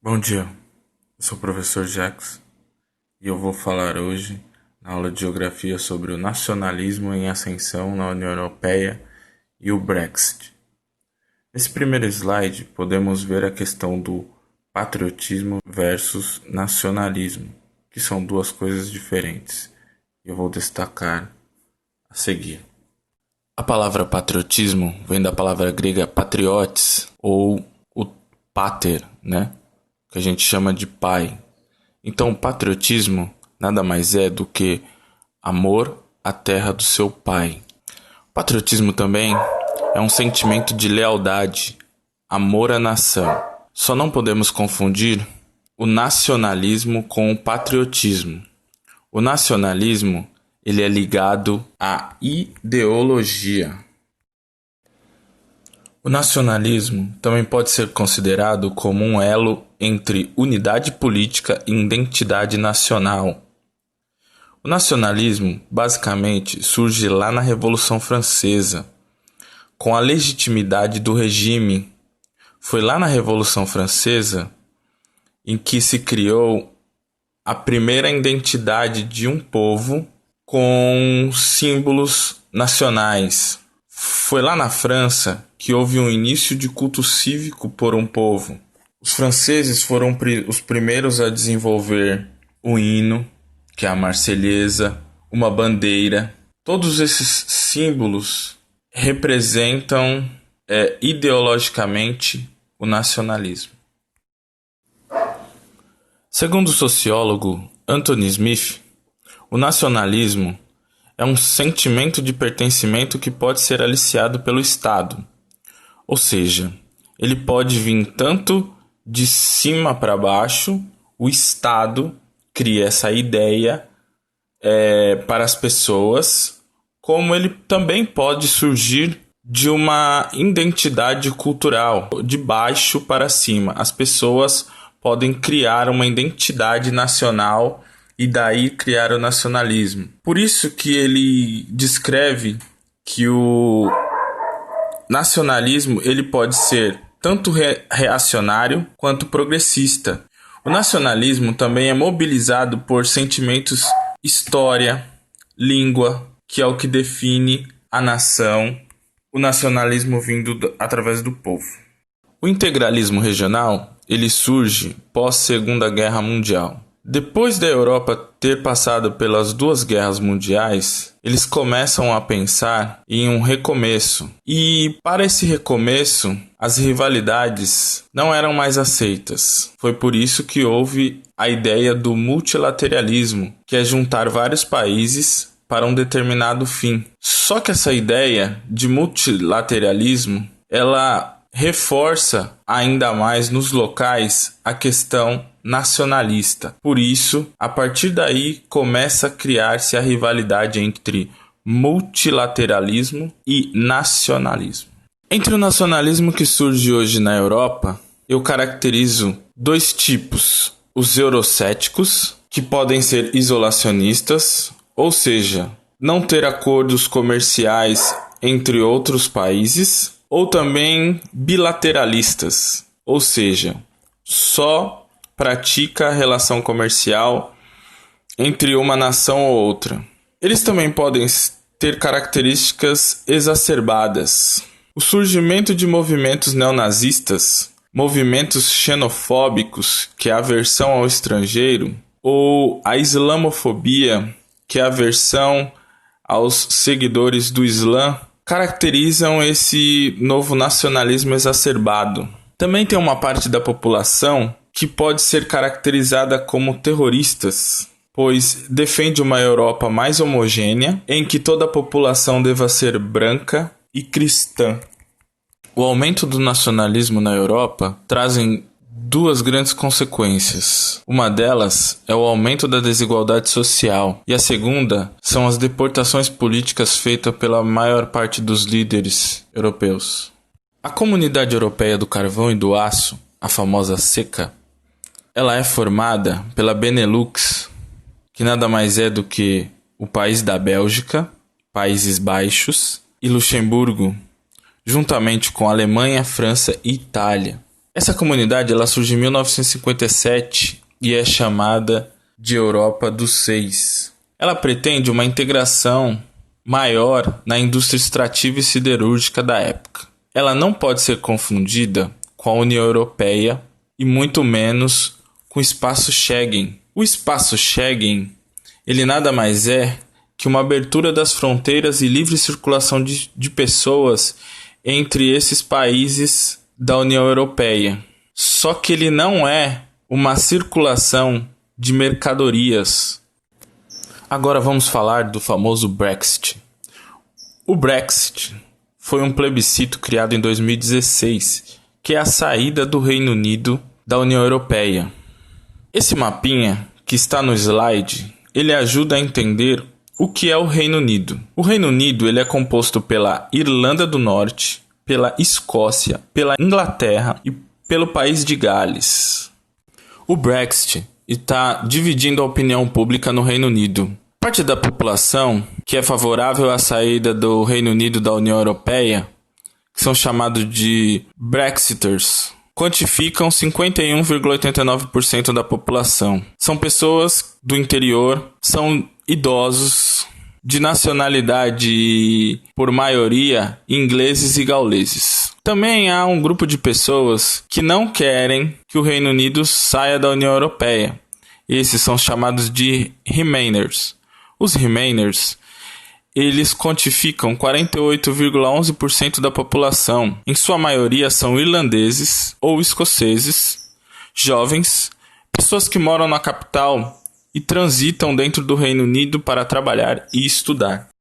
Bom dia, eu sou o professor Jax e eu vou falar hoje, na aula de Geografia, sobre o nacionalismo em ascensão na União Europeia e o Brexit. Nesse primeiro slide, podemos ver a questão do patriotismo versus nacionalismo, que são duas coisas diferentes. Eu vou destacar a seguir. A palavra patriotismo vem da palavra grega patriotes, ou o pater, que a gente chama de pai. Então, patriotismo nada mais é do que amor à terra do seu pai. Patriotismo também é um sentimento de lealdade, amor à nação. Só não podemos confundir o nacionalismo com o patriotismo. O nacionalismo, ele é ligado à ideologia. O nacionalismo também pode ser considerado como um elo entre unidade política e identidade nacional. O nacionalismo, basicamente, surge lá na Revolução Francesa, com a legitimidade do regime. Foi lá na Revolução Francesa em que se criou a primeira identidade de um povo com símbolos nacionais. Foi lá na França que houve um início de culto cívico por um povo. Os franceses foram os primeiros a desenvolver o hino, que é a Marselhesa, uma bandeira. Todos esses símbolos representam ideologicamente o nacionalismo. Segundo o sociólogo Anthony Smith, o nacionalismo é um sentimento de pertencimento que pode ser aliciado pelo Estado. Ou seja, ele pode vir tanto de cima para baixo, o Estado cria essa ideia para as pessoas, como ele também pode surgir de uma identidade cultural, de baixo para cima. As pessoas podem criar uma identidade nacional e daí criar o nacionalismo. Por isso que ele descreve que o nacionalismo ele pode ser tanto reacionário quanto progressista. O nacionalismo também é mobilizado por sentimentos, história, língua, que é o que define a nação, o nacionalismo vindo através do povo. O integralismo regional ele surge pós-Segunda Guerra Mundial. Depois da Europa ter passado pelas duas guerras mundiais, eles começam a pensar em um recomeço. E para esse recomeço, as rivalidades não eram mais aceitas. Foi por isso que houve a ideia do multilateralismo, que é juntar vários países para um determinado fim. Só que essa ideia de multilateralismo, ela reforça ainda mais nos locais a questão nacionalista. Por isso, a partir daí começa a criar-se a rivalidade entre multilateralismo e nacionalismo. Entre o nacionalismo que surge hoje na Europa, eu caracterizo dois tipos: os eurocéticos, que podem ser isolacionistas, ou seja, não ter acordos comerciais entre outros países, ou também bilateralistas, ou seja, só pratica relação comercial entre uma nação ou outra. Eles também podem ter características exacerbadas. O surgimento de movimentos neonazistas, movimentos xenofóbicos, que é a aversão ao estrangeiro, ou a islamofobia, que é a aversão aos seguidores do Islã, caracterizam esse novo nacionalismo exacerbado. Também tem uma parte da população que pode ser caracterizada como terroristas, pois defende uma Europa mais homogênea, em que toda a população deva ser branca e cristã. O aumento do nacionalismo na Europa trazem duas grandes consequências. Uma delas é o aumento da desigualdade social e a segunda são as deportações políticas feitas pela maior parte dos líderes europeus. A Comunidade Europeia do Carvão e do Aço, a famosa CECA, ela é formada pela Benelux, que nada mais é do que o país da Bélgica, Países Baixos e Luxemburgo, juntamente com Alemanha, França e Itália. Essa comunidade ela surgiu em 1957 e é chamada de Europa dos Seis. Ela pretende uma integração maior na indústria extrativa e siderúrgica da época. Ela não pode ser confundida com a União Europeia e muito menos com o Espaço Schengen. O Espaço Schengen, ele nada mais é que uma abertura das fronteiras e livre circulação de pessoas entre esses países da União Europeia. Só que ele não é uma circulação de mercadorias. Agora vamos falar do famoso Brexit. O Brexit foi um plebiscito criado em 2016, que é a saída do Reino Unido da União Europeia. Esse mapinha que está no slide, ele ajuda a entender o que é o Reino Unido. O Reino Unido ele é composto pela Irlanda do Norte, pela Escócia, pela Inglaterra e pelo país de Gales. O Brexit está dividindo a opinião pública no Reino Unido. Parte da população que é favorável à saída do Reino Unido da União Europeia, que são chamados de Brexiters, quantificam 51,89% da população. São pessoas do interior, são idosos, de nacionalidade, por maioria, ingleses e gauleses. Também há um grupo de pessoas que não querem que o Reino Unido saia da União Europeia. Esses são chamados de Remainers. Os Remainers, eles quantificam 48,11% da população. Em sua maioria são irlandeses ou escoceses, jovens, pessoas que moram na capital e transitam dentro do Reino Unido para trabalhar e estudar.